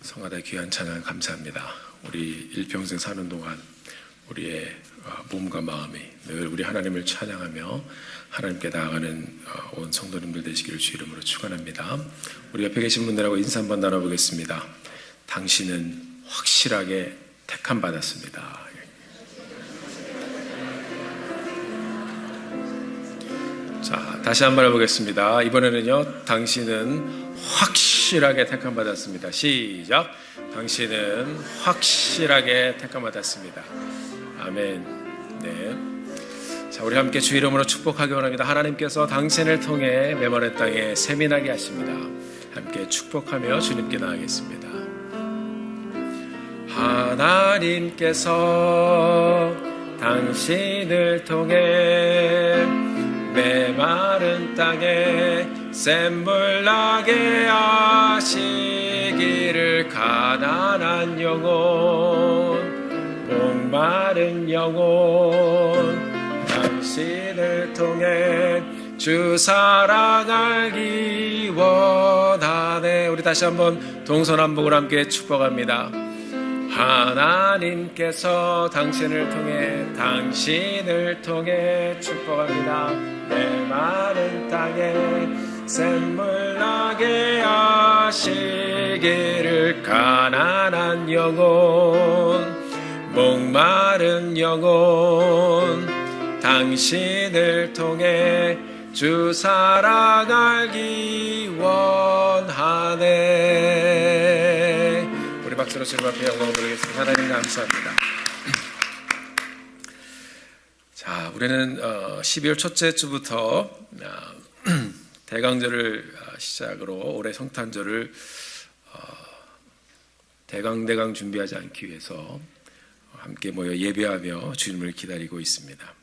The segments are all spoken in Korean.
성하다 귀한 찬양 감사합니다. 우리 일평생 사는 동안 우리의 몸과 마음이 늘 우리 하나님을 찬양하며 하나님께 나아가는 온 성도님들 되시기를 주 이름으로 축원합니다. 우리 옆에 계신 분들하고 인사 한번 나눠보겠습니다. 당신은 확실하게 택함 받았습니다. 자, 다시 한번 해보겠습니다. 이번에는요, 당신은 확실하게 택함 받았습니다. 시작. 당신은 확실하게 택함 받았습니다. 아멘. 네. 자, 우리 함께 주 이름으로 축복하기 원합니다. 하나님께서 당신을 통해 메마른 땅에 세민하게 하십니다. 함께 축복하며 주님께 나아가겠습니다. 하나님께서 당신을 통해 메마른 땅에 샘물 나게 하시기를 가난한 영혼 목마른 영혼 당신을 통해 주 사랑 알기 원하네. 우리 다시 한번 동서남북을 함께 축복합니다. 하나님께서 당신을 통해 축복합니다. 메마른 땅에 샘물 나게 하시기를 가난한 영혼 목마른 영혼 당신을 통해 주 사랑 알기 원하네. 우리 박수로 주님 앞에 영광을 드리겠습니다. 하나님 감사합니다. 자, 우리는 12월 첫째 주부터 대강절을 시작으로 올해 성탄절을 대강 준비하지 않기 위해서 함께 모여 예배하며 주님을 기다리고 있습니다.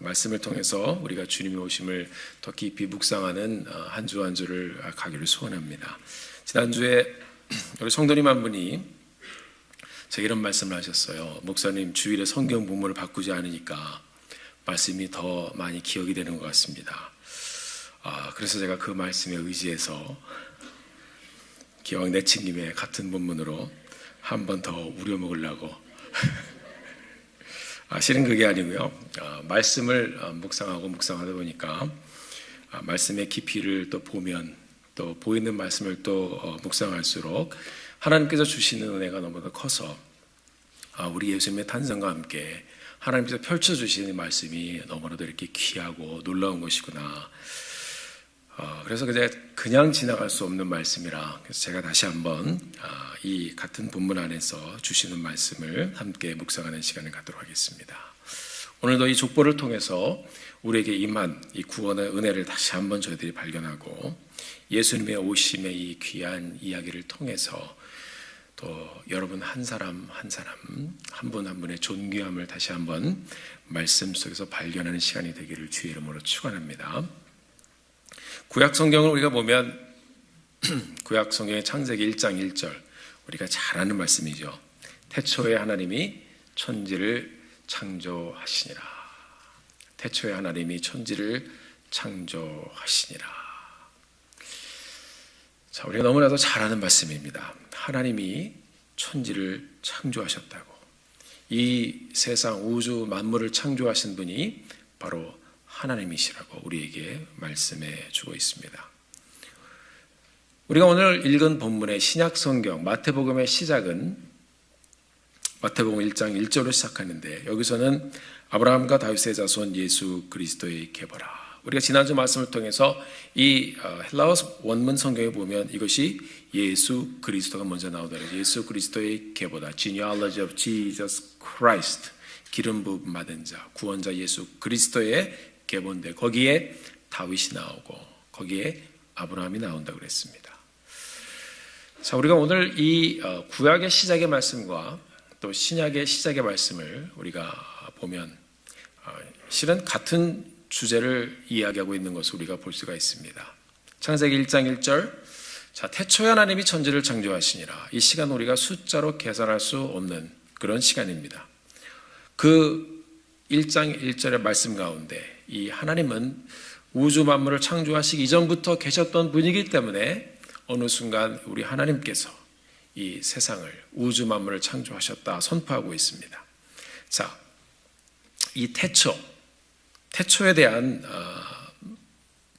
말씀을 통해서 우리가 주님의 오심을 더 깊이 묵상하는 한 주 한 주를 가기를 소원합니다. 지난주에 우리 성도님 한 분이 제게 이런 말씀을 하셨어요. 목사님, 주일에 성경 본문을 바꾸지 않으니까 말씀이 더 많이 기억이 되는 것 같습니다. 그래서 제가 그 말씀에 의지해서 기왕 내친님의 같은 본문으로 한 번 더 우려먹으려고 실은 그게 아니고요. 말씀을 묵상하다 보니까 말씀의 깊이를 또 보면 또 보이는 말씀을 또 묵상할수록 하나님께서 주시는 은혜가 너무나 커서 우리 예수님의 탄생과 함께 하나님께서 펼쳐주시는 말씀이 너무나도 이렇게 귀하고 놀라운 것이구나. 그래서 그냥 지나갈 수 없는 말씀이라 그래서 제가 다시 한번 이 같은 본문 안에서 주시는 말씀을 함께 묵상하는 시간을 갖도록 하겠습니다. 오늘도 이 족보를 통해서 우리에게 임한 이 구원의 은혜를 다시 한번 저희들이 발견하고 예수님의 오심의 이 귀한 이야기를 통해서 또 여러분 한 사람 한 분 한 분의 존귀함을 다시 한번 말씀 속에서 발견하는 시간이 되기를 주의 이름으로 축원합니다. 구약 성경을 우리가 보면 구약 성경의 창세기 1장 1절 우리가 잘 아는 말씀이죠. 태초에 하나님이 천지를 창조하시니라. 태초에 하나님이 천지를 창조하시니라. 자, 우리가 너무나도 잘 아는 말씀입니다. 하나님이 천지를 창조하셨다고. 이 세상 우주 만물을 창조하신 분이 바로 하나님이시라고 우리에게 말씀해 주고 있습니다. 우리가 오늘 읽은 본문의 신약 성경 마태복음의 시작은 마태복음 1장 1절로 시작하는데 여기서는 아브라함과 다윗의 자손 예수 그리스도의 계보라. 우리가 지난주 말씀을 통해서 이 헬라어 원문 성경에 보면 이것이 예수 그리스도가 먼저 나오더라고요. 예수 그리스도의 계보다 genealogy of Jesus Christ 기름 부음 받은 자 구원자 예수 그리스도의 계보인데 거기에 다윗이 나오고 거기에 아브라함이 나온다고 그랬습니다. 자, 우리가 오늘 이 구약의 시작의 말씀과 또 신약의 시작의 말씀을 우리가 보면 실은 같은 주제를 이야기하고 있는 것을 우리가 볼 수가 있습니다. 창세기 1장 1절 자, 태초에 하나님이 천지를 창조하시니라. 이 시간 우리가 숫자로 계산할 수 없는 그런 시간입니다. 그 1장 1절의 말씀 가운데 이 하나님은 우주 만물을 창조하시기 이전부터 계셨던 분이기 때문에 어느 순간 우리 하나님께서 이 세상을, 우주 만물을 창조하셨다 선포하고 있습니다. 자, 이 태초에 대한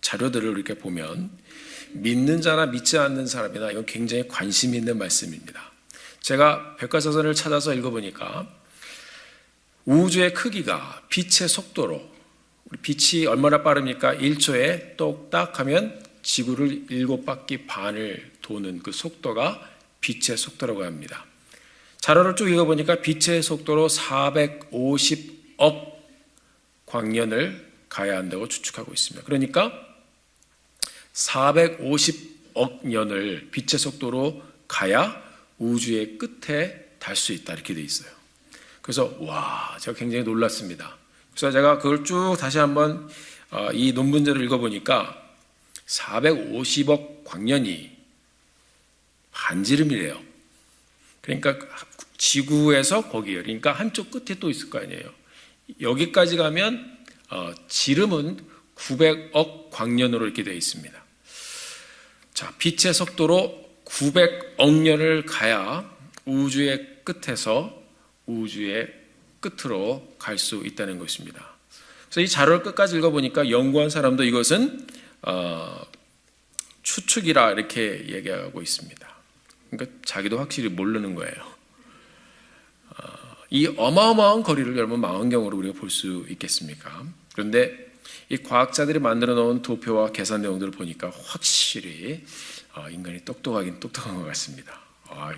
자료들을 이렇게 보면 믿는 자나 믿지 않는 사람이나 이건 굉장히 관심 있는 말씀입니다. 제가 백과사전을 찾아서 읽어보니까 우주의 크기가 빛의 속도로, 우리 빛이 얼마나 빠릅니까? 1초에 똑딱 하면 지구를 7바퀴 반을 도는 그 속도가 빛의 속도라고 합니다. 자료를 쭉 읽어보니까 빛의 속도로 450억 광년을 가야 한다고 추측하고 있습니다. 그러니까 450억 년을 빛의 속도로 가야 우주의 끝에 달 수 있다 이렇게 돼 있어요. 그래서 제가 굉장히 놀랐습니다. 그래서 제가 그걸 쭉 다시 한번 이 논문제를 읽어보니까 450억 광년이 반지름이래요. 그러니까 지구에서 거기에, 그러니까 한쪽 끝에 또 있을 거 아니에요. 여기까지 가면 지름은 900억 광년으로 이렇게 되어 있습니다. 자, 빛의 속도로 900억 년을 가야 우주의 끝에서 우주의 끝으로 갈 수 있다는 것입니다. 그래서 이 자료를 끝까지 읽어보니까 연구한 사람도 이것은 추측이라 이렇게 얘기하고 있습니다. 그러니까 자기도 확실히 모르는 거예요. 이 어마어마한 거리를 여러분 망원경으로 우리가 볼 수 있겠습니까? 그런데 이 과학자들이 만들어 놓은 도표와 계산 내용들을 보니까 확실히 인간이 똑똑하긴 똑똑한 것 같습니다.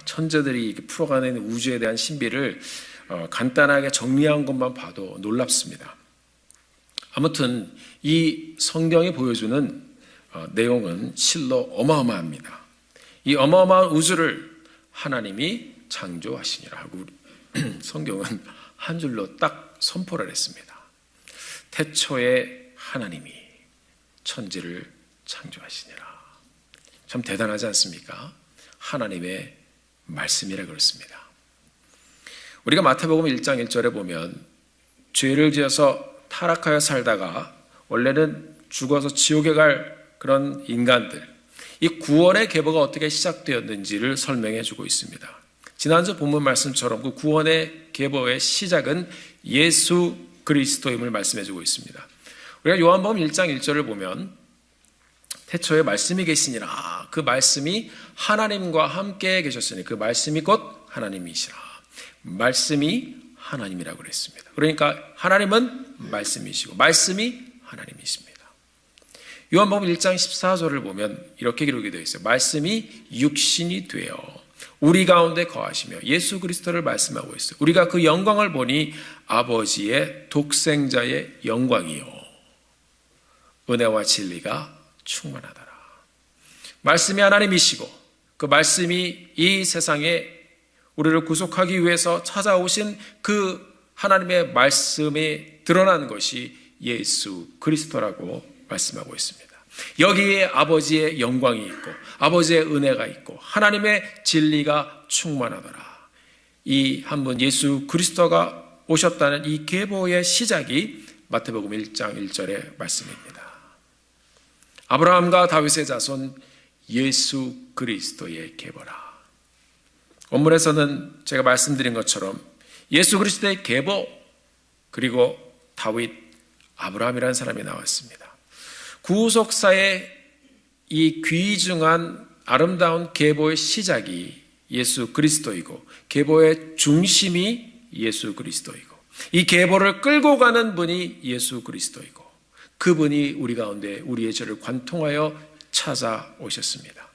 천재들이 이렇게 풀어가는 우주에 대한 신비를 간단하게 정리한 것만 봐도 놀랍습니다. 아무튼 이 성경이 보여주는 내용은 실로 어마어마합니다. 이 어마어마한 우주를 하나님이 창조하시니라 하고 성경은 한 줄로 딱 선포를 했습니다. 태초에 하나님이 천지를 창조하시니라. 참 대단하지 않습니까? 하나님의 말씀이라 그렇습니다. 우리가 마태복음 1장 1절에 보면 죄를 지어서 타락하여 살다가 원래는 죽어서 지옥에 갈 그런 인간들, 이 구원의 계보가 어떻게 시작되었는지를 설명해 주고 있습니다. 지난주 본문 말씀처럼 그 구원의 계보의 시작은 예수 그리스도임을 말씀해 주고 있습니다. 우리가 요한복음 1장 1절을 보면 태초에 말씀이 계시니라, 그 말씀이 하나님과 함께 계셨으니 그 말씀이 곧 하나님이시라. 말씀이 하나님이라고 그랬습니다. 그러니까 하나님은 말씀이시고 말씀이 하나님이십니다. 요한복음 1장 14절을 보면 이렇게 기록이 되어 있어요. 말씀이 육신이 되어 우리 가운데 거하시며 예수 그리스도를 말씀하고 있어요. 우리가 그 영광을 보니 아버지의 독생자의 영광이요 은혜와 진리가 충만하더라. 말씀이 하나님이시고 그 말씀이 이 세상에 우리를 구속하기 위해서 찾아오신 그 하나님의 말씀에 드러난 것이 예수 그리스도라고 말씀하고 있습니다. 여기에 아버지의 영광이 있고 아버지의 은혜가 있고 하나님의 진리가 충만하더라. 이 한 분 예수 그리스도가 오셨다는 이 계보의 시작이 마태복음 1장 1절의 말씀입니다. 아브라함과 다윗의 자손 예수 그리스도의 계보라. 원문에서는 제가 말씀드린 것처럼 예수 그리스도의 계보 그리고 다윗, 아브라함이라는 사람이 나왔습니다. 구속사의 이 귀중한 아름다운 계보의 시작이 예수 그리스도이고 계보의 중심이 예수 그리스도이고 이 계보를 끌고 가는 분이 예수 그리스도이고 그분이 우리 가운데 우리의 죄를 관통하여 찾아오셨습니다.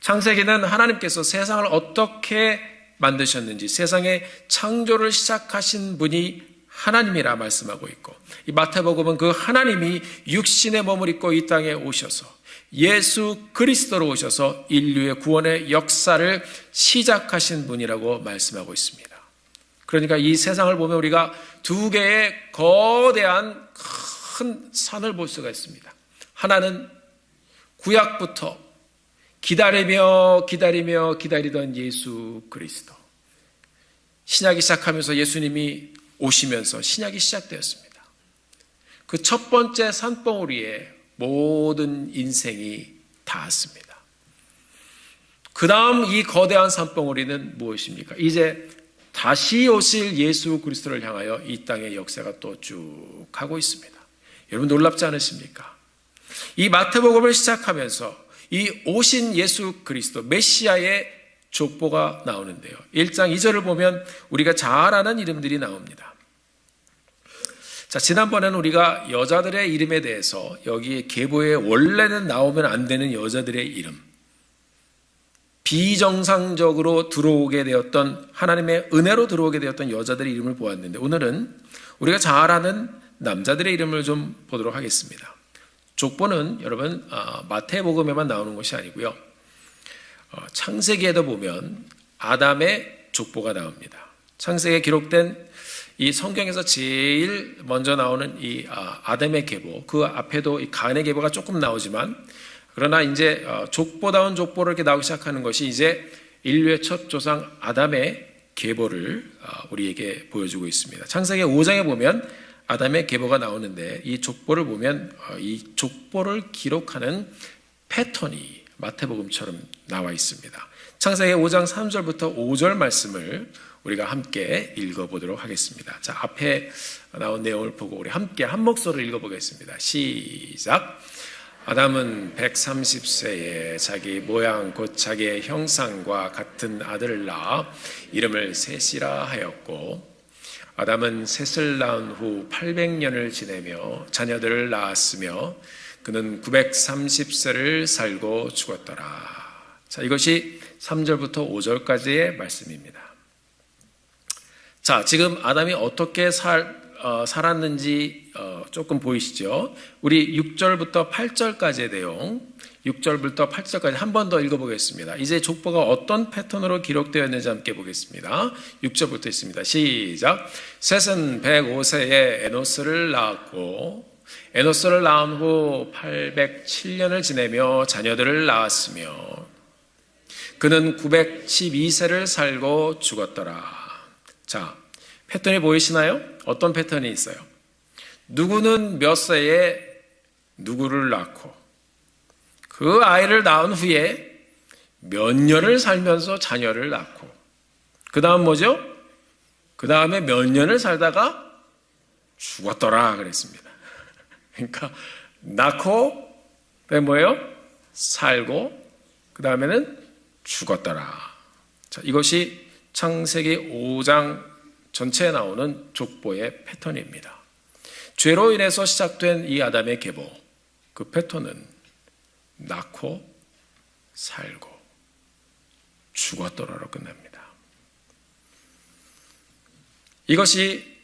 창세기는 하나님께서 세상을 어떻게 만드셨는지 세상의 창조를 시작하신 분이 하나님이라 말씀하고 있고 이 마태복음은 그 하나님이 육신의 몸을 입고 이 땅에 오셔서 예수 그리스도로 오셔서 인류의 구원의 역사를 시작하신 분이라고 말씀하고 있습니다. 그러니까 이 세상을 보면 우리가 두 개의 거대한 큰 산을 볼 수가 있습니다. 하나는 구약부터 기다리던 예수 그리스도. 신약이 시작하면서 예수님이 오시면서 신약이 시작되었습니다. 그 첫 번째 산봉우리에 모든 인생이 닿았습니다. 그 다음 이 거대한 산봉우리는 무엇입니까? 이제 다시 오실 예수 그리스도를 향하여 이 땅의 역사가 또 쭉 가고 있습니다. 여러분 놀랍지 않으십니까? 이 마태복음을 시작하면서 이 오신 예수 그리스도 메시아의 족보가 나오는데요. 1장 2절을 보면 우리가 잘 아는 이름들이 나옵니다. 자, 지난번에는 우리가 여자들의 이름에 대해서 여기 계보에 원래는 나오면 안 되는 여자들의 이름, 비정상적으로 들어오게 되었던, 하나님의 은혜로 들어오게 되었던 여자들의 이름을 보았는데, 오늘은 우리가 잘 아는 남자들의 이름을 좀 보도록 하겠습니다. 족보는 여러분 마태복음에만 나오는 것이 아니고요, 창세기에도 보면 아담의 족보가 나옵니다. 창세기에 기록된 이 성경에서 제일 먼저 나오는 이 아담의 계보, 그 앞에도 이 가인의 계보가 조금 나오지만, 그러나 이제 족보다운 족보를 이렇게 나오기 시작하는 것이 이제 인류의 첫 조상 아담의 계보를 우리에게 보여주고 있습니다. 창세기 5장에 보면 아담의 계보가 나오는데, 이 족보를 보면 이 족보를 기록하는 패턴이 마태복음처럼 나와 있습니다. 창세기 5장 3절부터 5절 말씀을 우리가 함께 읽어보도록 하겠습니다. 자, 앞에 나온 내용을 보고 우리 함께 한 목소리로 읽어보겠습니다. 시작. 아담은 130세에 자기 모양 곧 자기의 형상과 같은 아들을 낳아 이름을 셋이라 하였고, 아담은 셋을 낳은 후 800년을 지내며 자녀들을 낳았으며 그는 930세를 살고 죽었더라. 자, 이것이 3절부터 5절까지의 말씀입니다. 자, 지금 아담이 어떻게 살았는지 조금 보이시죠? 우리 6절부터 8절까지의 내용, 6절부터 8절까지 한 번 더 읽어보겠습니다. 이제 족보가 어떤 패턴으로 기록되었는지 함께 보겠습니다. 6절부터 있습니다. 시작. 셋은 105세에 에노스를 낳았고, 에노스를 낳은 후 807년을 지내며 자녀들을 낳았으며 그는 912세를 살고 죽었더라. 자, 패턴이 보이시나요? 어떤 패턴이 있어요? 누구는 몇 세에 누구를 낳고, 그 아이를 낳은 후에 몇 년을 살면서 자녀를 낳고, 그 다음 뭐죠? 그 다음에 몇 년을 살다가 죽었더라 그랬습니다. 그러니까 낳고, 그다음에 뭐예요? 살고, 그 다음에는 죽었더라. 자, 이것이 창세기 5장 전체에 나오는 족보의 패턴입니다. 죄로 인해서 시작된 이 아담의 계보, 그 패턴은 낳고 살고 죽었더라로 끝납니다. 이것이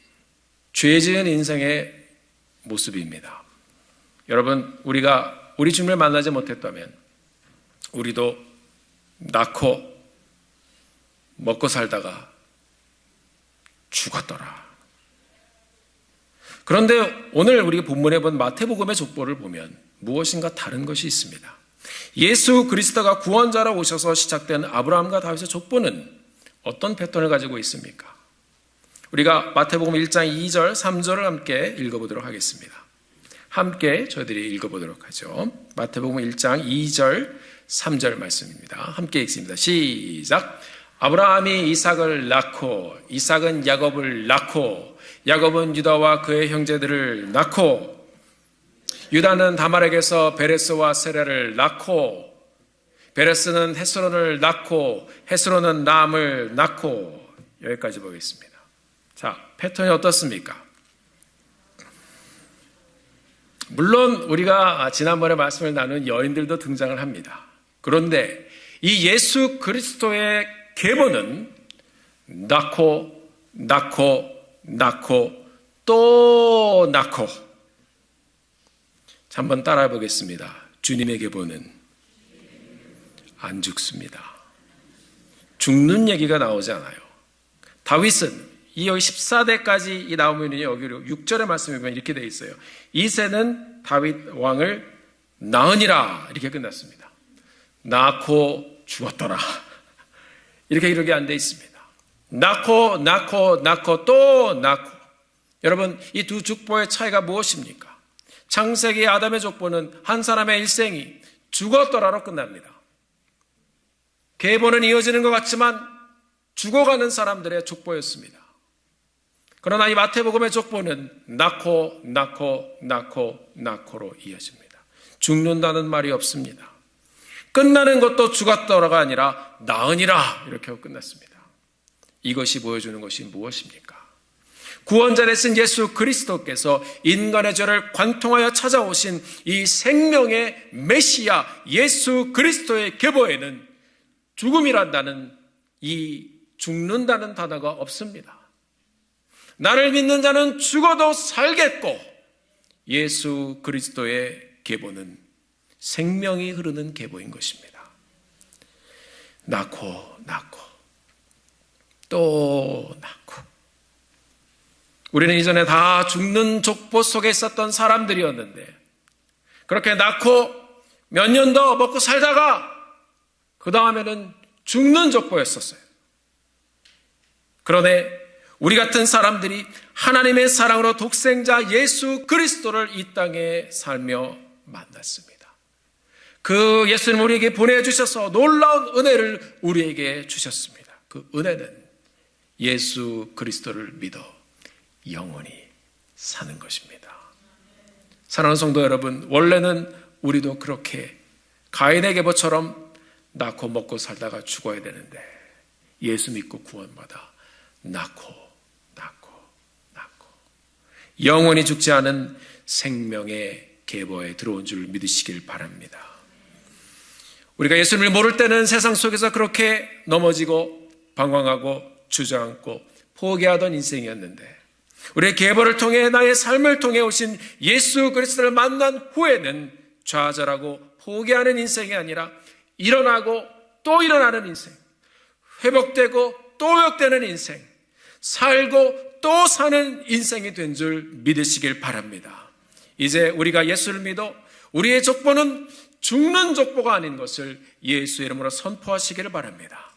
죄 지은 인생의 모습입니다. 여러분, 우리 주님을 만나지 못했다면 우리도 낳고 먹고 살다가 죽었더라. 그런데 오늘 우리가 본문에 본 마태복음의 족보를 보면 무엇인가 다른 것이 있습니다. 예수 그리스도가 구원자로 오셔서 시작된 아브라함과 다윗의 족보는 어떤 패턴을 가지고 있습니까? 우리가 마태복음 1장 2절, 3절을 함께 읽어보도록 하겠습니다. 함께 저희들이 읽어보도록 하죠. 마태복음 1장 2절, 3절 말씀입니다. 함께 읽습니다. 시작. 아브라함이 이삭을 낳고, 이삭은 야곱을 낳고, 야곱은 유다와 그의 형제들을 낳고, 유다는 다말에게서 베레스와 세라를 낳고, 베레스는 헤스론을 낳고, 헤스론은 람을 낳고. 여기까지 보겠습니다. 자, 패턴이 어떻습니까? 물론 우리가 지난번에 말씀을 나눈 여인들도 등장을 합니다. 그런데 이 예수 그리스도의 계보는 낳고 또 낳고. 자, 한번 따라해 보겠습니다. 주님의 계보는 안 죽습니다. 죽는 얘기가 나오지 않아요. 다윗은 이 여기 14대까지 나오면요, 여기 6절의 말씀에 보면 이렇게 되어 있어요. 이새는 다윗 왕을 낳으니라, 이렇게 끝났습니다. 낳고 죽었더라, 이렇게 기록이 안 되어 있습니다. 낳고 또 낳고. 여러분, 이 두 족보의 차이가 무엇입니까? 창세기 아담의 족보는 한 사람의 일생이 죽었더라로 끝납니다. 계보는 이어지는 것 같지만 죽어가는 사람들의 족보였습니다. 그러나 이 마태복음의 족보는 낳고 이어집니다. 죽는다는 말이 없습니다. 끝나는 것도 죽었더라가 아니라 나으니라 이렇게 하고 끝났습니다. 이것이 보여주는 것이 무엇입니까? 구원자 되신 예수 그리스도께서 인간의 죄를 관통하여 찾아오신 이 생명의 메시아 예수 그리스도의 계보에는 죽음이란다는 이 죽는다는 단어가 없습니다. 나를 믿는 자는 죽어도 살겠고 예수 그리스도의 계보는 생명이 흐르는 계보인 것입니다. 낳고 또 낳고. 우리는 이전에 다 죽는 족보 속에 있었던 사람들이었는데 그렇게 낳고 몇 년 더 먹고 살다가 그 다음에는 죽는 족보였었어요. 그런데 우리 같은 사람들이 하나님의 사랑으로 독생자 예수 그리스도를 이 땅에 살며 만났습니다. 그 예수님 우리에게 보내주셔서 놀라운 은혜를 우리에게 주셨습니다. 그 은혜는 예수 그리스도를 믿어 영원히 사는 것입니다. 사랑하는 성도 여러분, 원래는 우리도 그렇게 가인의 계보처럼 낳고 먹고 살다가 죽어야 되는데 예수 믿고 구원받아 낳고 영원히 죽지 않은 생명의 계보에 들어온 줄 믿으시길 바랍니다. 우리가 예수님을 모를 때는 세상 속에서 그렇게 넘어지고 방황하고 주저앉고 포기하던 인생이었는데 우리의 계보를 통해 나의 삶을 통해 오신 예수 그리스도를 만난 후에는 좌절하고 포기하는 인생이 아니라 일어나고 또 일어나는 인생, 회복되고 또 회복되는 인생, 살고 또 사는 인생이 된 줄 믿으시길 바랍니다. 이제 우리가 예수를 믿어 우리의 족보는 죽는 족보가 아닌 것을 예수의 이름으로 선포하시기를 바랍니다.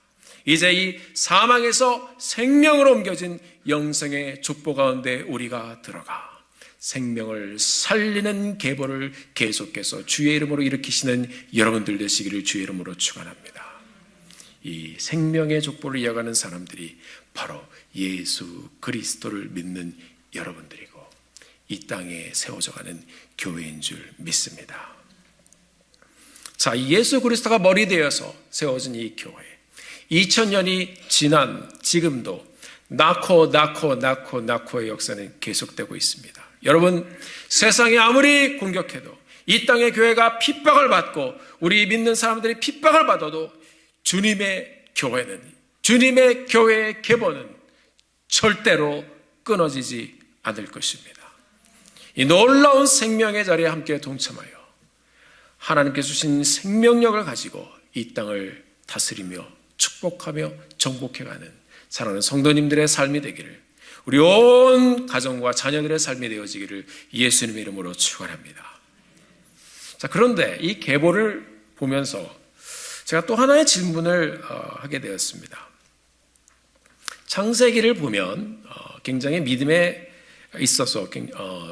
이제 이 사망에서 생명으로 옮겨진 영생의 족보 가운데 우리가 들어가 생명을 살리는 계보를 계속해서 주의 이름으로 일으키시는 여러분들 되시기를 주의 이름으로 축원합니다. 이 생명의 족보를 이어가는 사람들이 바로 예수 그리스도를 믿는 여러분들이고 이 땅에 세워져가는 교회인 줄 믿습니다. 자, 이 예수 그리스도가 머리 되어서 세워진 이 교회, 2000년이 지난 지금도 낳고의 역사는 계속되고 있습니다. 여러분, 세상이 아무리 공격해도 이 땅의 교회가 핍박을 받고 우리 믿는 사람들이 핍박을 받아도 주님의 교회는, 주님의 교회의 계보는 절대로 끊어지지 않을 것입니다. 이 놀라운 생명의 자리에 함께 동참하여 하나님께서 주신 생명력을 가지고 이 땅을 다스리며 축복하며 정복해가는 사랑하는 성도님들의 삶이 되기를, 우리 온 가정과 자녀들의 삶이 되어지기를 예수님의 이름으로 축원합니다. 자, 그런데 이 계보를 보면서 제가 또 하나의 질문을 하게 되었습니다. 창세기를 보면 굉장히 믿음에 있어서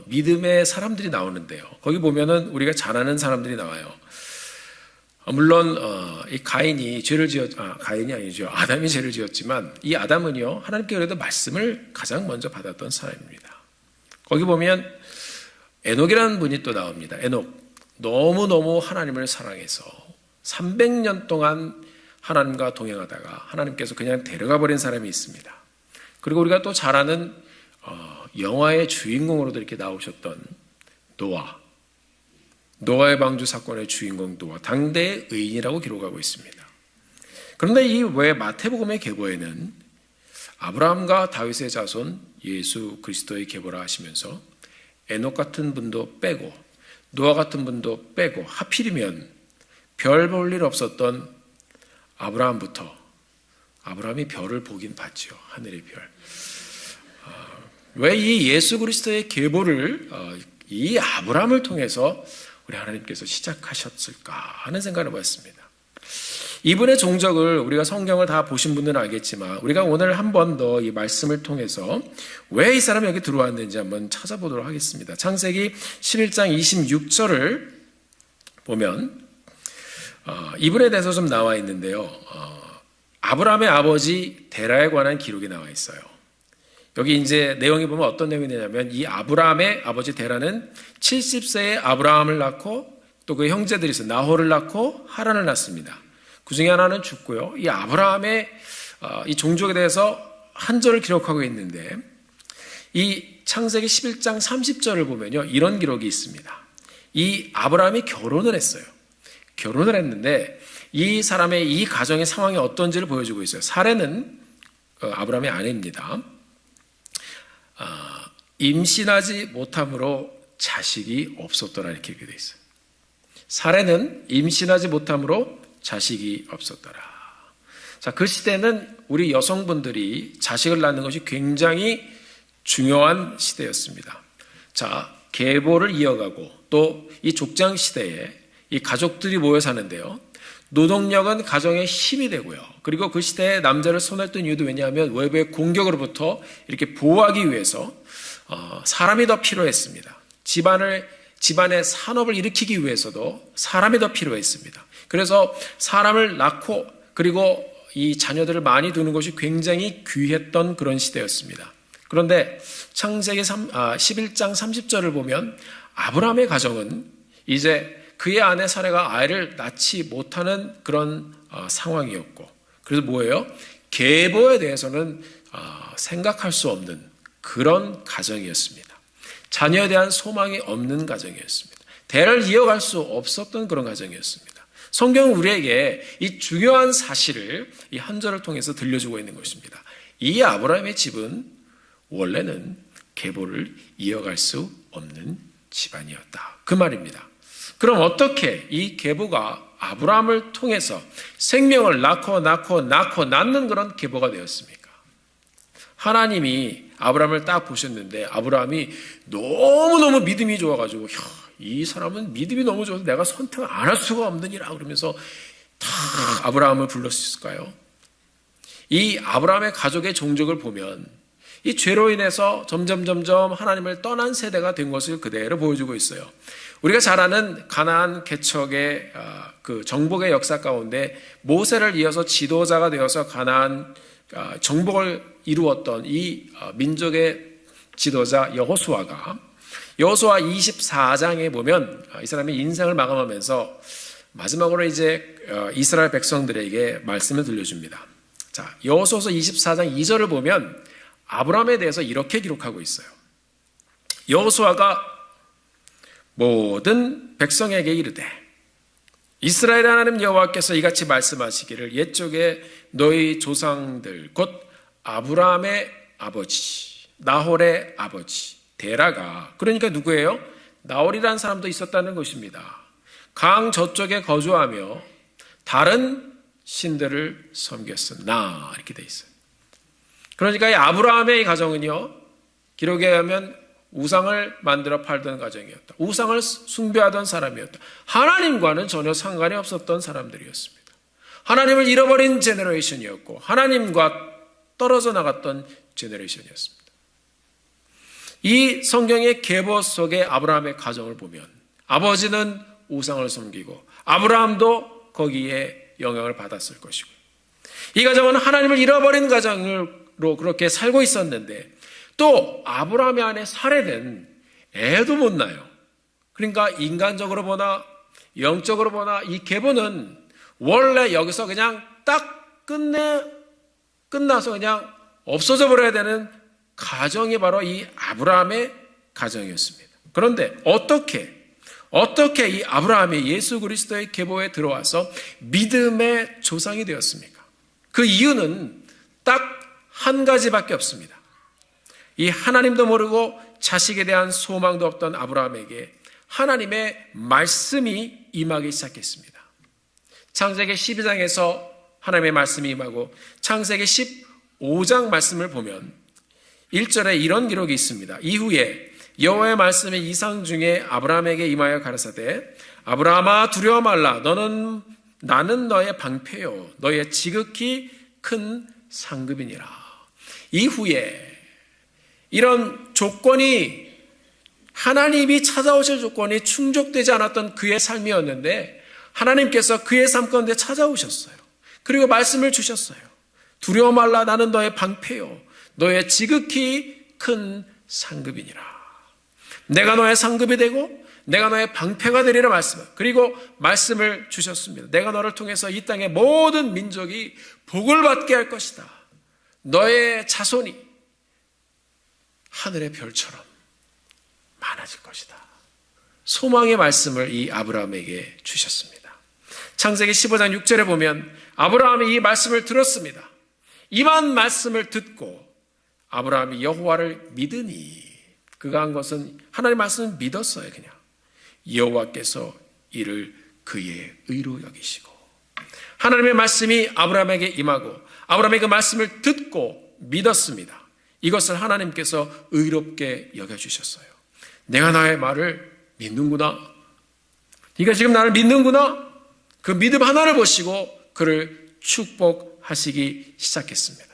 믿음의 사람들이 나오는데요. 거기 보면은 우리가 잘 아는 사람들이 나와요. 물론 이 가인이 가인이 아니죠. 아담이 죄를 지었지만 이 아담은요, 하나님께 그래도 말씀을 가장 먼저 받았던 사람입니다. 거기 보면 에녹이라는 분이 또 나옵니다. 에녹, 너무너무 하나님을 사랑해서 300년 동안 하나님과 동행하다가 하나님께서 그냥 데려가 버린 사람이 있습니다. 그리고 우리가 또 잘 아는 영화의 주인공으로도 이렇게 나오셨던 노아의 방주 사건의 주인공 노아, 당대의 의인이라고 기록하고 있습니다. 그런데 이 외 마태복음의 계보에는 아브라함과 다윗의 자손 예수 그리스도의 계보라 하시면서 에녹 같은 분도 빼고 노아 같은 분도 빼고 하필이면 별 볼 일 없었던 아브라함부터, 아브라함이 별을 보긴 봤죠. 하늘의 별. 왜 이 예수 그리스도의 계보를 이 아브라함을 통해서 우리 하나님께서 시작하셨을까 하는 생각을 해봤습니다. 이분의 종적을 우리가 성경을 다 보신 분들은 알겠지만 우리가 오늘 한 번 더 이 말씀을 통해서 왜 이 사람이 여기 들어왔는지 한번 찾아보도록 하겠습니다. 창세기 11장 26절을 보면 이분에 대해서 좀 나와 있는데요. 아브라함의 아버지 데라에 관한 기록이 나와 있어요. 여기 이제 내용이 보면 어떤 내용이 되냐면 이 아브라함의 아버지 데라는 70세에 아브라함을 낳고 또 그 형제들이 있어요. 나홀을 낳고 하란을 낳습니다. 그 중에 하나는 죽고요. 이 아브라함의 이 종족에 대해서 한 절을 기록하고 있는데 이 창세기 11장 30절을 보면요. 이런 기록이 있습니다. 이 아브라함이 결혼을 했어요. 결혼을 했는데 이 사람의 이 가정의 상황이 어떤지를 보여주고 있어요. 사레는 아브라함의 아내입니다. 임신하지 못함으로 자식이 없었더라 이렇게 되어 있어요. 사레는 임신하지 못함으로 자식이 없었더라. 자, 그 시대는 우리 여성분들이 자식을 낳는 것이 굉장히 중요한 시대였습니다. 자, 계보를 이어가고 또 이 족장 시대에 이 가족들이 모여 사는데요. 노동력은 가정의 힘이 되고요. 그리고 그 시대에 남자를 손했던 이유도 왜냐하면 외부의 공격으로부터 이렇게 보호하기 위해서 사람이 더 필요했습니다. 집안의 산업을 일으키기 위해서도 사람이 더 필요했습니다. 그래서 사람을 낳고 그리고 이 자녀들을 많이 두는 것이 굉장히 귀했던 그런 시대였습니다. 그런데 창세기 11장 30절을 보면 아브라함의 가정은 이제 그의 아내 사레가 아이를 낳지 못하는 그런 상황이었고, 그래서 뭐예요? 계보에 대해서는 생각할 수 없는 그런 가정이었습니다. 자녀에 대한 소망이 없는 가정이었습니다. 대를 이어갈 수 없었던 그런 가정이었습니다. 성경은 우리에게 이 중요한 사실을 이 한 절을 통해서 들려주고 있는 것입니다. 이 아브라함의 집은 원래는 계보를 이어갈 수 없는 집안이었다. 그 말입니다. 그럼 어떻게 이 계보가 아브라함을 통해서 생명을 낳고 낳는 그런 계보가 되었습니까? 하나님이 아브라함을 딱 보셨는데 아브라함이 너무너무 믿음이 좋아가지고 이 사람은 믿음이 너무 좋아서 내가 선택을 안 할 수가 없느니라 그러면서 다 아브라함을 불렀을까요? 이 아브라함의 가족의 종족을 보면 이 죄로 인해서 점점 하나님을 떠난 세대가 된 것을 그대로 보여주고 있어요. 우리가 잘 아는 가나안 개척의 그 정복의 역사 가운데 모세를 이어서 지도자가 되어서 가나안 정복을 이루었던 이 민족의 지도자 여호수아가 여호수아 24장에 보면 이 사람이 인생을 마감하면서 마지막으로 이제 이스라엘 백성들에게 말씀을 들려줍니다. 자, 여호수아서 24장 2절을 보면 아브라함에 대해서 이렇게 기록하고 있어요. 여호수아가 모든 백성에게 이르되 이스라엘 하나님 여호와께서 이같이 말씀하시기를 옛적에 너희 조상들 곧 아브라함의 아버지 나홀의 아버지 데라가, 그러니까 누구예요? 나홀이라는 사람도 있었다는 것입니다. 강 저쪽에 거주하며 다른 신들을 섬겼으나 이렇게 돼 있어요. 그러니까 이 아브라함의 가정은요, 기록에 의하면 우상을 만들어 팔던 가정이었다. 우상을 숭배하던 사람이었다. 하나님과는 전혀 상관이 없었던 사람들이었습니다. 하나님을 잃어버린 제너레이션이었고 하나님과 떨어져 나갔던 제너레이션이었습니다. 이 성경의 계보 속의 아브라함의 가정을 보면 아버지는 우상을 섬기고 아브라함도 거기에 영향을 받았을 것이고, 이 가정은 하나님을 잃어버린 가정으로 그렇게 살고 있었는데 또 아브라함의 아내 사레는 애도 못 낳아요. 그러니까 인간적으로 보나 영적으로 보나 이 계보는 원래 여기서 그냥 딱 끝나서 그냥 없어져 버려야 되는 가정이 바로 이 아브라함의 가정이었습니다. 그런데 어떻게 이 아브라함이 예수 그리스도의 계보에 들어와서 믿음의 조상이 되었습니까? 그 이유는 딱 한 가지밖에 없습니다. 이 하나님도 모르고 자식에 대한 소망도 없던 아브라함에게 하나님의 말씀이 임하기 시작했습니다. 창세기 12장에서 하나님의 말씀이 임하고 창세기 15장 말씀을 보면 1절에 이런 기록이 있습니다. 이후에 여호와의 말씀이 이상 중에 아브라함에게 임하여 가라사대 아브라함아 두려워 말라 나는 너의 방패요 너의 지극히 큰 상급이니라. 이후에 이런 조건이 하나님이 찾아오실 조건이 충족되지 않았던 그의 삶이었는데 하나님께서 그의 삶 가운데 찾아오셨어요. 그리고 말씀을 주셨어요. 두려워 말라. 나는 너의 방패요 너의 지극히 큰 상급이니라. 내가 너의 상급이 되고 내가 너의 방패가 되리라 말씀. 그리고 말씀을 주셨습니다. 내가 너를 통해서 이 땅의 모든 민족이 복을 받게 할 것이다. 너의 자손이 하늘의 별처럼 많아질 것이다. 소망의 말씀을 이 아브라함에게 주셨습니다. 창세기 15장 6절에 보면 아브라함이 이 말씀을 들었습니다. 이만 말씀을 듣고 아브라함이 여호와를 믿으니, 그가 한 것은 하나님의 말씀을 믿었어요. 그냥 여호와께서 이를 그의 의로 여기시고, 하나님의 말씀이 아브라함에게 임하고 아브라함이 그 말씀을 듣고 믿었습니다. 이것을 하나님께서 의롭게 여겨주셨어요. 내가 나의 말을 믿는구나, 네가 지금 나를 믿는구나, 그 믿음 하나를 보시고 그를 축복하시기 시작했습니다.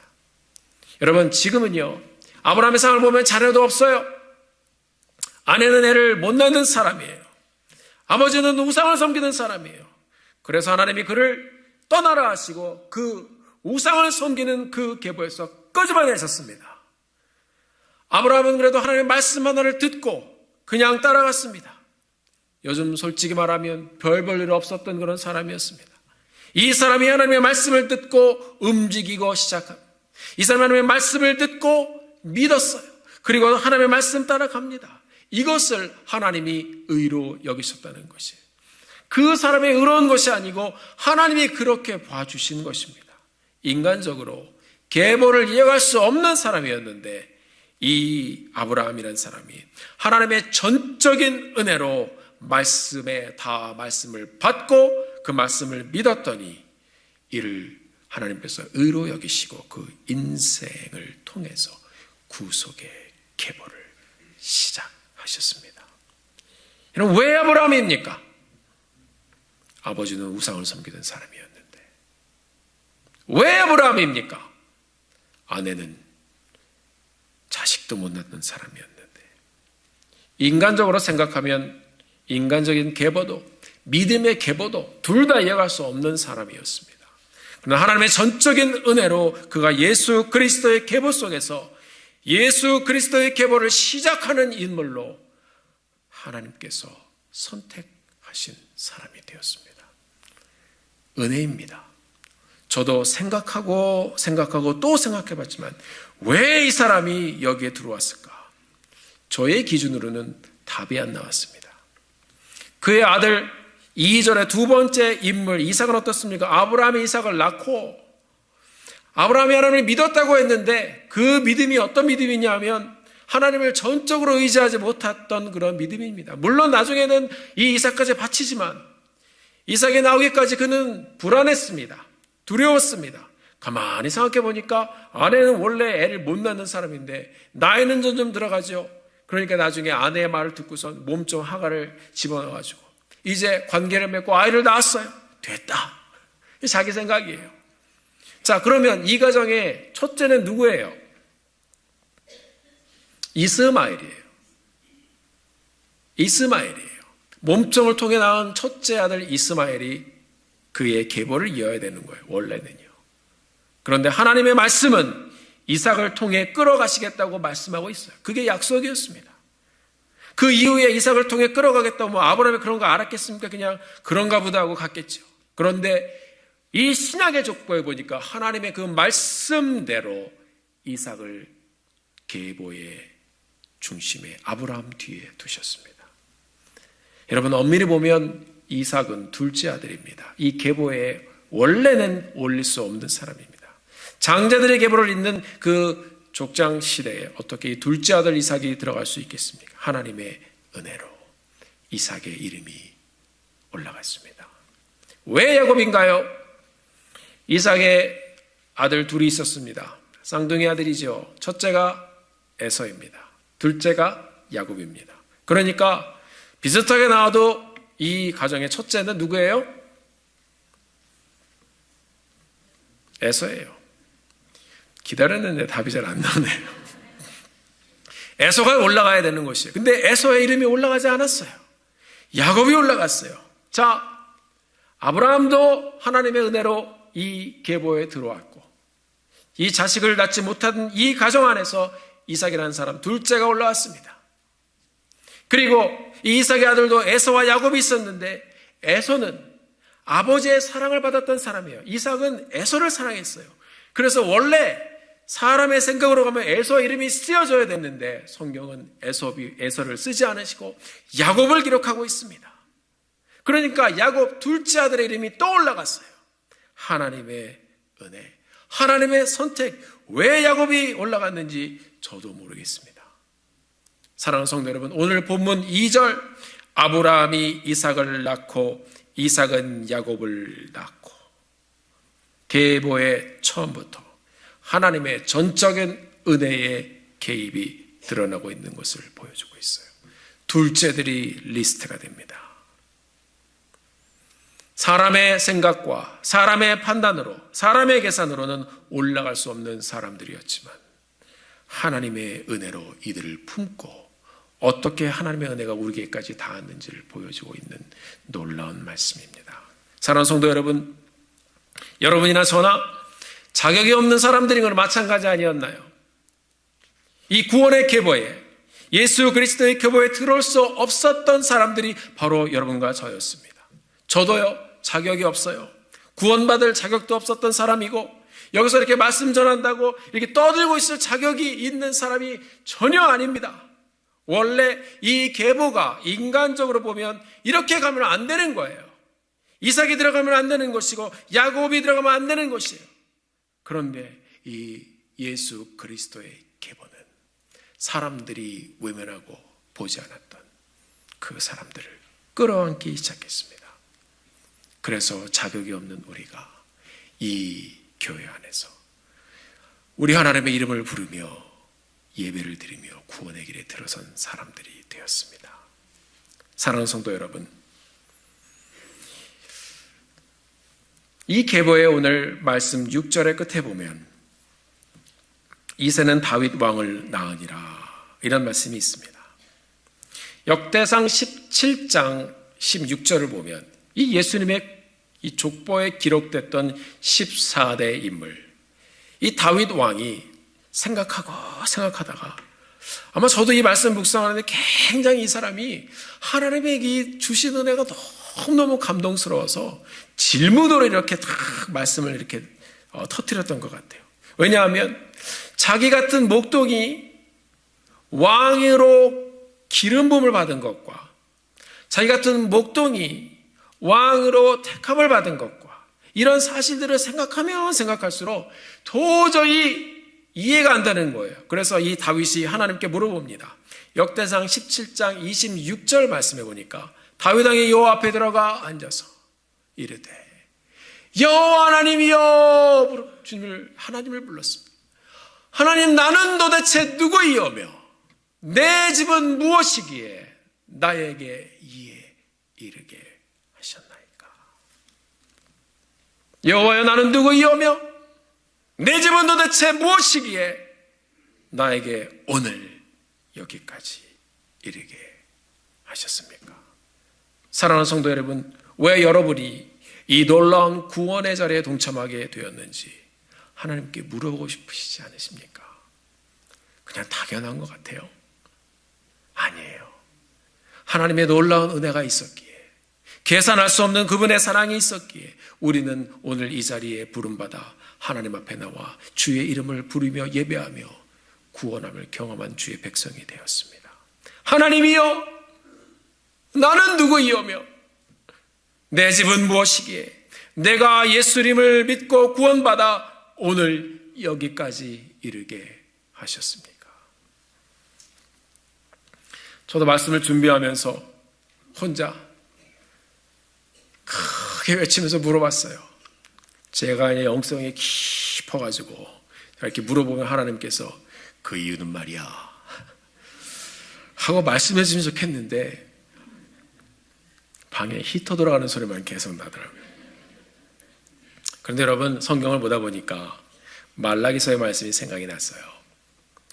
여러분, 지금은요, 아브라함의 상을 보면 자녀도 없어요. 아내는 애를 못 낳는 사람이에요. 아버지는 우상을 섬기는 사람이에요. 그래서 하나님이 그를 떠나라 하시고 그 우상을 섬기는 그 계보에서 끄집어내셨습니다. 아브라함은 그래도 하나님의 말씀 하나를 듣고 그냥 따라갔습니다. 요즘 솔직히 말하면 별 볼 일 없었던 그런 사람이었습니다. 이 사람이 하나님의 말씀을 듣고 움직이고 시작합니다. 이 사람이 하나님의 말씀을 듣고 믿었어요. 그리고 하나님의 말씀 따라갑니다. 이것을 하나님이 의로 여기셨다는 것이에요. 그 사람의 의로운 것이 아니고 하나님이 그렇게 봐주신 것입니다. 인간적으로 계보를 이어갈 수 없는 사람이었는데 이 아브라함이라는 사람이 하나님의 전적인 은혜로 말씀에 다 말씀을 받고 그 말씀을 믿었더니 이를 하나님께서 의로 여기시고 그 인생을 통해서 구속의 계보를 시작하셨습니다. 여러분, 왜 아브라함입니까? 아버지는 우상을 섬기던 사람이었는데. 왜 아브라함입니까? 아내는 자식도 못 낳는 사람이었는데. 인간적으로 생각하면 인간적인 계보도 믿음의 계보도 둘 다 이어갈 수 없는 사람이었습니다. 그러나 하나님의 전적인 은혜로 그가 예수 그리스도의 계보 속에서 예수 그리스도의 계보를 시작하는 인물로 하나님께서 선택하신 사람이 되었습니다. 은혜입니다. 저도 생각하고 또 생각해봤지만 왜 이 사람이 여기에 들어왔을까? 저의 기준으로는 답이 안 나왔습니다. 그의 아들 2절의 두 번째 인물 이삭은 어떻습니까? 아브라함이 이삭을 낳고 아브라함이 하나님을 믿었다고 했는데 그 믿음이 어떤 믿음이냐면 하나님을 전적으로 의지하지 못했던 그런 믿음입니다. 물론 나중에는 이 이삭까지 바치지만 이삭이 나오기까지 그는 불안했습니다. 두려웠습니다. 가만히 생각해 보니까 아내는 원래 애를 못 낳는 사람인데 나이는 점점 들어가죠. 그러니까 나중에 아내의 말을 듣고선 몸종 하가를 집어넣어가지고 이제 관계를 맺고 아이를 낳았어요. 됐다. 자기 생각이에요. 자, 그러면 이 가정의 첫째는 누구예요? 이스마엘이에요. 이스마엘이에요. 몸종을 통해 낳은 첫째 아들 이스마엘이 그의 계보를 이어야 되는 거예요. 원래는요. 그런데 하나님의 말씀은 이삭을 통해 끌어가시겠다고 말씀하고 있어요. 그게 약속이었습니다. 그 이후에 이삭을 통해 끌어가겠다고 뭐 아브라함이 그런 거 알았겠습니까? 그냥 그런가 보다 하고 갔겠죠. 그런데 이 신약의 족보에 보니까 하나님의 그 말씀대로 이삭을 계보의 중심에 아브라함 뒤에 두셨습니다. 여러분, 엄밀히 보면 이삭은 둘째 아들입니다. 이 계보에 원래는 올릴 수 없는 사람입니다. 장자들의 계보를 잇는 그 족장 시대에 어떻게 이 둘째 아들 이삭이 들어갈 수 있겠습니까? 하나님의 은혜로 이삭의 이름이 올라갔습니다. 왜 야곱인가요? 이삭의 아들 둘이 있었습니다. 쌍둥이 아들이죠. 첫째가 에서입니다. 둘째가 야곱입니다. 그러니까 비슷하게 나와도 이 가정의 첫째는 누구예요? 에서예요. 기다렸는데 답이 잘 안 나오네요. 에서가 올라가야 되는 것이에요. 근데 에서의 이름이 올라가지 않았어요. 야곱이 올라갔어요. 자, 아브라함도 하나님의 은혜로 이 계보에 들어왔고 이 자식을 낳지 못한 이 가정 안에서 이삭이라는 사람 둘째가 올라왔습니다. 그리고 이 이삭의 아들도 에서와 야곱이 있었는데 에서는 아버지의 사랑을 받았던 사람이에요. 이삭은 에서를 사랑했어요. 그래서 원래 사람의 생각으로 가면 에서 이름이 쓰여져야 됐는데 성경은 에서를 쓰지 않으시고 야곱을 기록하고 있습니다. 그러니까 야곱 둘째 아들의 이름이 또 올라갔어요. 하나님의 은혜, 하나님의 선택. 왜 야곱이 올라갔는지 저도 모르겠습니다. 사랑하는 성도 여러분, 오늘 본문 2절, 아브라함이 이삭을 낳고 이삭은 야곱을 낳고, 계보의 처음부터 하나님의 전적인 은혜의 개입이 드러나고 있는 것을 보여주고 있어요. 둘째들이 리스트가 됩니다. 사람의 생각과 사람의 판단으로, 사람의 계산으로는 올라갈 수 없는 사람들이었지만 하나님의 은혜로 이들을 품고 어떻게 하나님의 은혜가 우리에게까지 닿았는지를 보여주고 있는 놀라운 말씀입니다. 사랑하는 성도 여러분, 여러분이나 저나 자격이 없는 사람들인 건 마찬가지 아니었나요? 이 구원의 계보에, 예수 그리스도의 계보에 들어올 수 없었던 사람들이 바로 여러분과 저였습니다. 저도요, 자격이 없어요. 구원받을 자격도 없었던 사람이고, 여기서 이렇게 말씀 전한다고 이렇게 떠들고 있을 자격이 있는 사람이 전혀 아닙니다. 원래 이 계보가 인간적으로 보면 이렇게 가면 안 되는 거예요. 이삭이 들어가면 안 되는 것이고 야곱이 들어가면 안 되는 것이에요. 그런데 이 예수 그리스도의 계보는 사람들이 외면하고 보지 않았던 그 사람들을 끌어안기 시작했습니다. 그래서 자격이 없는 우리가 이 교회 안에서 우리 하나님의 이름을 부르며 예배를 드리며 구원의 길에 들어선 사람들이 되었습니다. 사랑하는 성도 여러분, 이 계보의 오늘 말씀 6절의 끝에 보면 이새는 다윗 왕을 낳으니라, 이런 말씀이 있습니다. 역대상 17장 16절을 보면 이 예수님의 이 족보에 기록됐던 14대 인물, 이 다윗 왕이 생각하다가 아마 저도 이 말씀 묵상하는데 굉장히 이 사람이 하나님의 주신 은혜가 너무너무 감동스러워서 질문으로 이렇게 딱 말씀을 이렇게 터뜨렸던 것 같아요. 왜냐하면 자기 같은 목동이 왕으로 기름 부음을 받은 것과 자기 같은 목동이 왕으로 택함을 받은 것과 이런 사실들을 생각하면 생각할수록 도저히 이해가 안 되는 거예요. 그래서 이 다윗이 하나님께 물어봅니다. 역대상 17장 26절 말씀해 보니까 다윗 왕이 여호와 앞에 들어가 앉아서 이르되 여호와 하나님이여, 하나님을 불렀습니다. 하나님, 나는 도대체 누구이오며 내 집은 무엇이기에 나에게 이에 이르게 하셨나이까. 여호와여, 나는 누구이오며 내 집은 도대체 무엇이기에 나에게 오늘 여기까지 이르게 하셨습니까? 사랑하는 성도 여러분, 왜 여러분이 이 놀라운 구원의 자리에 동참하게 되었는지 하나님께 물어보고 싶으시지 않으십니까? 그냥 당연한 것 같아요. 아니에요. 하나님의 놀라운 은혜가 있었기에, 계산할 수 없는 그분의 사랑이 있었기에 우리는 오늘 이 자리에 부름받아 하나님 앞에 나와 주의 이름을 부르며 예배하며 구원함을 경험한 주의 백성이 되었습니다. 하나님이여, 나는 누구이오며 내 집은 무엇이기에 내가 예수님을 믿고 구원받아 오늘 여기까지 이르게 하셨습니까? 저도 말씀을 준비하면서 혼자 크게 외치면서 물어봤어요. 제가 영성이 깊어가지고 이렇게 물어보면 하나님께서 그 이유는 말이야 하고 말씀해 주시면 좋겠는데 방에 히터 돌아가는 소리만 계속 나더라고요. 그런데 여러분, 성경을 보다 보니까 말라기서의 말씀이 생각이 났어요.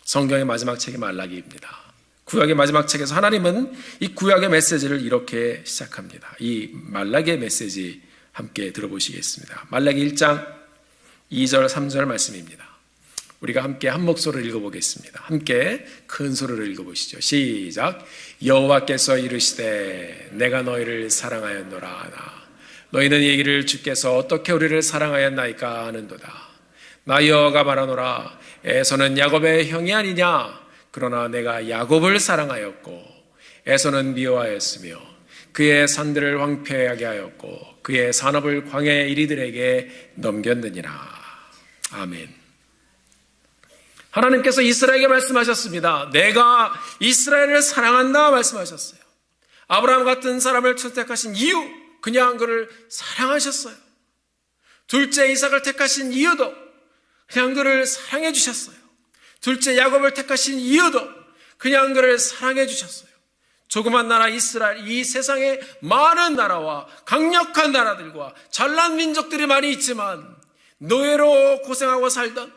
성경의 마지막 책이 말라기입니다. 구약의 마지막 책에서 하나님은 이 구약의 메시지를 이렇게 시작합니다. 이 말라기의 메시지 함께 들어보시겠습니다. 말라기 1장 2절 3절 말씀입니다. 우리가 함께 한 목소리로 읽어보겠습니다. 함께 큰 소리로 읽어보시죠. 시작. 여호와께서 이르시되 내가 너희를 사랑하였노라. 너희는 얘기를 주께서 어떻게 우리를 사랑하였나이까 하는도다. 나 여호와가 말하노라. 에서는 야곱의 형이 아니냐. 그러나 내가 야곱을 사랑하였고 에서는 미워하였으며 그의 산들을 황폐하게 하였고 그의 산업을 광야의 이리들에게 넘겼느니라. 아멘. 하나님께서 이스라엘에게 말씀하셨습니다. 내가 이스라엘을 사랑한다 말씀하셨어요. 아브라함 같은 사람을 선택하신 이유, 그냥 그를 사랑하셨어요. 둘째 이삭을 택하신 이유도 그냥 그를 사랑해 주셨어요. 둘째 야곱을 택하신 이유도 그냥 그를 사랑해 주셨어요. 조그만 나라 이스라엘, 이 세상에 많은 나라와 강력한 나라들과 잘난 민족들이 많이 있지만 노예로 고생하고 살던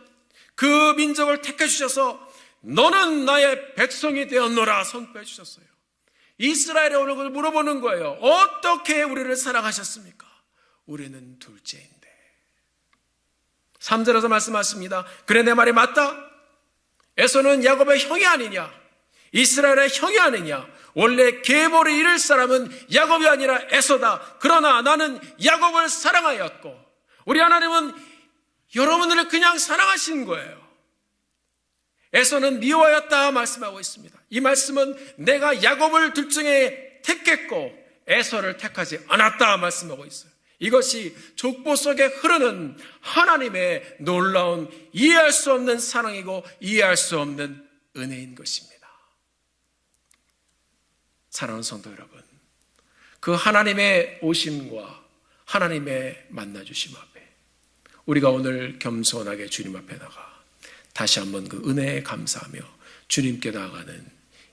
그 민족을 택해 주셔서 너는 나의 백성이 되었노라 선포해 주셨어요. 이스라엘에 오늘 그걸 물어보는 거예요. 어떻게 우리를 사랑하셨습니까? 우리는 둘째인데. 3절에서 말씀하십니다. 그래 내 말이 맞다. 에서는 야곱의 형이 아니냐, 이스라엘의 형이 아니냐. 원래 계보를 이룰 사람은 야곱이 아니라 에서다. 그러나 나는 야곱을 사랑하였고, 우리 하나님은 여러분들을 그냥 사랑하신 거예요. 에서는 미워하였다 말씀하고 있습니다. 이 말씀은 내가 야곱을 둘 중에 택했고 에서를 택하지 않았다 말씀하고 있어요. 이것이 족보 속에 흐르는 하나님의 놀라운 이해할 수 없는 사랑이고 이해할 수 없는 은혜인 것입니다. 사랑하는 성도 여러분, 그 하나님의 오심과 하나님의 만나주심 앞에 우리가 오늘 겸손하게 주님 앞에 나가 다시 한번 그 은혜에 감사하며 주님께 나아가는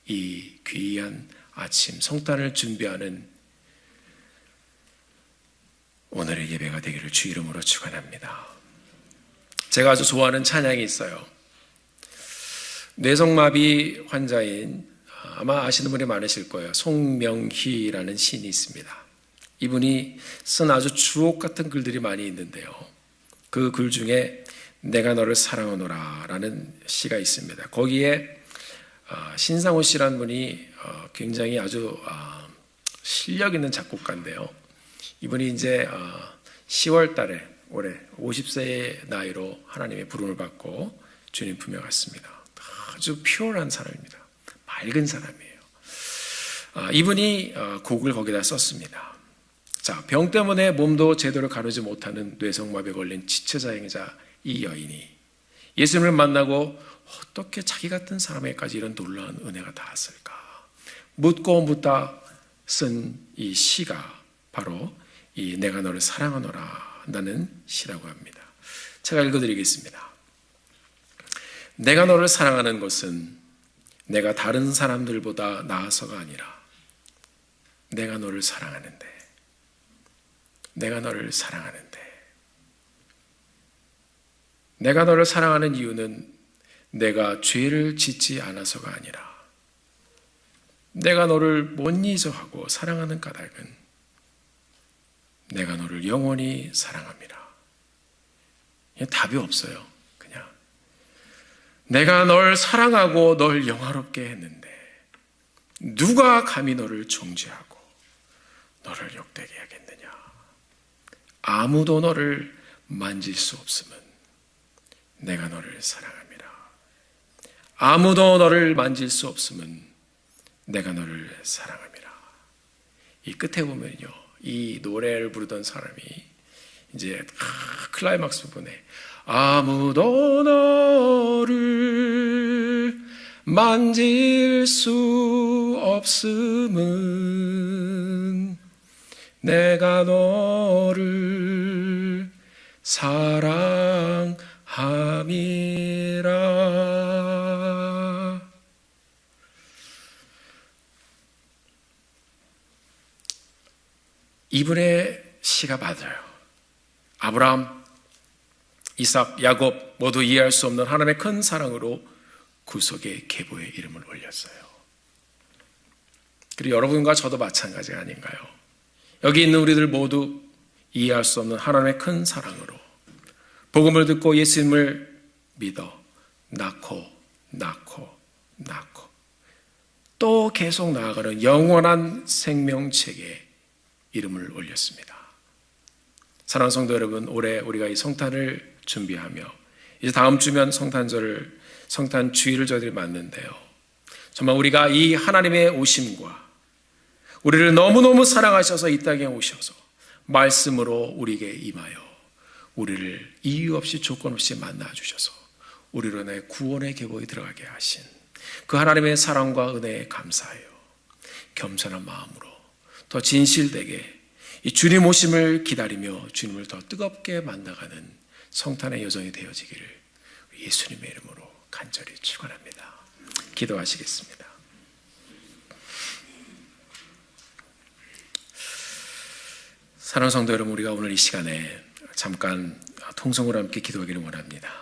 이 귀한 아침 성탄을 준비하는 오늘의 예배가 되기를 주 이름으로 축원합니다. 제가 아주 좋아하는 찬양이 있어요. 뇌성마비 환자인, 아마 아시는 분이 많으실 거예요. 송명희라는 시인이 있습니다. 이분이 쓴 아주 주옥 같은 글들이 많이 있는데요. 그 글 중에 내가 너를 사랑하노라 라는 시가 있습니다. 거기에 신상호 씨라는 분이 굉장히 아주 실력 있는 작곡가인데요. 이분이 이제 10월 달에 올해 50세의 나이로 하나님의 부름을 받고 주님 품에 갔습니다. 아주 퓨어한 사람입니다. 맑은 사람이에요. 이분이 곡을 거기다 썼습니다. 자, 병 때문에 몸도 제대로 가누지 못하는 뇌성마비에 걸린 지체자행자 이 여인이 예수님을 만나고 어떻게 자기 같은 사람에게까지 이런 놀라운 은혜가 닿았을까? 묻고 묻다 쓴 이 시가 바로 이 내가 너를 사랑하노라 라는 시라고 합니다. 제가 읽어드리겠습니다. 내가 너를 사랑하는 것은 내가 다른 사람들보다 나아서가 아니라 내가 너를 사랑하는데, 내가 너를 사랑하는데, 내가 너를 사랑하는 이유는 내가 죄를 짓지 않아서가 아니라 내가 너를 못 잊어하고 사랑하는 까닭은 내가 너를 영원히 사랑합니다. 답이 없어요. 그냥 내가 널 사랑하고 널 영화롭게 했는데 누가 감히 너를 정죄하고 너를 욕되게 하겠느냐. 아무도 너를 만질 수 없음은 내가 너를 사랑합니다. 아무도 너를 만질 수 없음은 내가 너를 사랑합니다. 이 끝에 보면요, 이 노래를 부르던 사람이 이제 클라이막스 부분에 아무도 너를 만질 수 없음은 내가 너를 사랑함이라. 이분의 시가 맞아요. 아브라함, 이삭, 야곱 모두 이해할 수 없는 하나님의 큰 사랑으로 구속의 계보에 이름을 올렸어요. 그리고 여러분과 저도 마찬가지가 아닌가요? 여기 있는 우리들 모두 이해할 수 없는 하나님의 큰 사랑으로 복음을 듣고 예수님을 믿어 낳고 또 계속 나아가는 영원한 생명책에 이름을 올렸습니다. 사랑하는 성도 여러분, 올해 우리가 이 성탄을 준비하며 이제 다음 주면 성탄 주일을 저희들이 맞는데요. 정말 우리가 이 하나님의 오심과 우리를 너무너무 사랑하셔서 이 땅에 오셔서 말씀으로 우리에게 임하여 우리를 이유 없이 조건 없이 만나 주셔서 우리로 인해 구원의 계보에 들어가게 하신 그 하나님의 사랑과 은혜에 감사하여 겸손한 마음으로 더 진실되게 이 주님 오심을 기다리며 주님을 더 뜨겁게 만나가는 성탄의 여정이 되어지기를 예수님의 이름으로 간절히 축원합니다. 기도하시겠습니다. 사랑하는 성도 여러분, 우리가 오늘 이 시간에 잠깐 통성으로 함께 기도하기를 원합니다.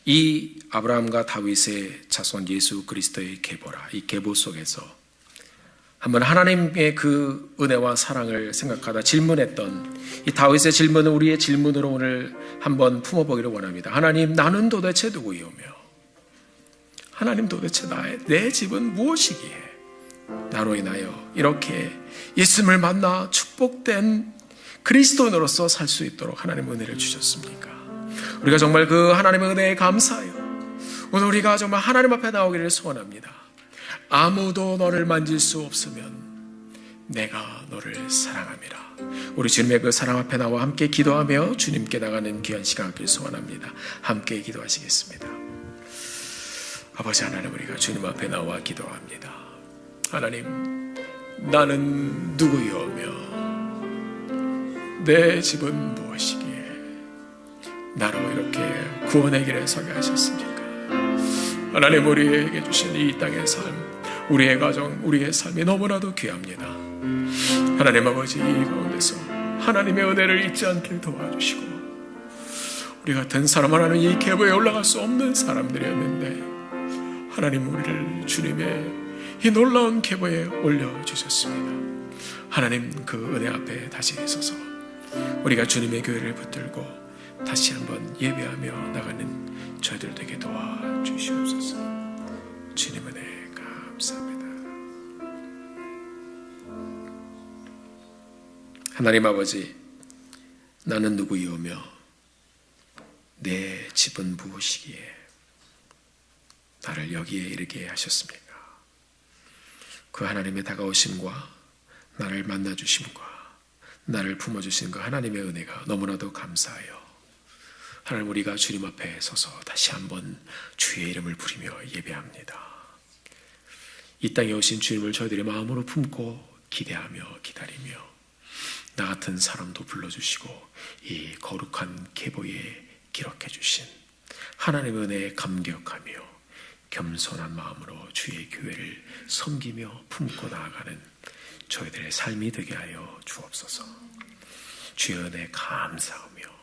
이 아브라함과 다윗의 자손 예수 그리스도의 계보라, 이 계보 속에서 한번 하나님의 그 은혜와 사랑을 생각하다 질문했던 이 다윗의 질문은 우리의 질문으로 오늘 한번 품어보기를 원합니다. 하나님, 나는 도대체 누구이오며 하나님, 도대체 내 집은 무엇이기에 나로 인하여 이렇게 예수님을 만나 축복된 그리스도인으로서 살 수 있도록 하나님의 은혜를 주셨습니까? 우리가 정말 그 하나님의 은혜에 감사하여 오늘 우리가 정말 하나님 앞에 나오기를 소원합니다. 아무도 너를 만질 수 없으면 내가 너를 사랑함이라. 우리 주님의 그 사랑 앞에 나와 함께 기도하며 주님께 나가는 귀한 시간 갖길 소원합니다. 함께 기도하시겠습니다. 아버지 하나님, 우리가 주님 앞에 나와 기도합니다. 하나님, 나는 누구이오며 내 집은 무엇이기에 나로 이렇게 구원의 길에 서게 하셨습니까? 하나님, 우리에게 주신 이 땅의 삶, 우리의 가정, 우리의 삶이 너무나도 귀합니다. 하나님 아버지, 이 가운데서 하나님의 은혜를 잊지 않게 도와주시고 우리 같은 사람 하나는 이 계보에 올라갈 수 없는 사람들이었는데 하나님, 우리를 주님의 이 놀라운 계보에 올려주셨습니다. 하나님, 그 은혜 앞에 다시 서서 우리가 주님의 교회를 붙들고 다시 한번 예배하며 나가는 저희들 되게 도와주시옵소서. 주님 은혜 감사합니다. 하나님 아버지, 나는 누구이오며 내 집은 무엇이기에 나를 여기에 이르게 하셨습니까? 그 하나님의 다가오심과 나를 만나주심과 나를 품어주신 그 하나님의 은혜가 너무나도 감사하여 하나님, 우리가 주님 앞에 서서 다시 한번 주의 이름을 부리며 예배합니다. 이 땅에 오신 주님을 저희들의 마음으로 품고 기대하며 기다리며 나 같은 사람도 불러주시고 이 거룩한 계보에 기록해 주신 하나님의 은혜에 감격하며 겸손한 마음으로 주의 교회를 섬기며 품고 나아가는 저희들의 삶이 되게 하여 주옵소서. 주의 은혜 감사하며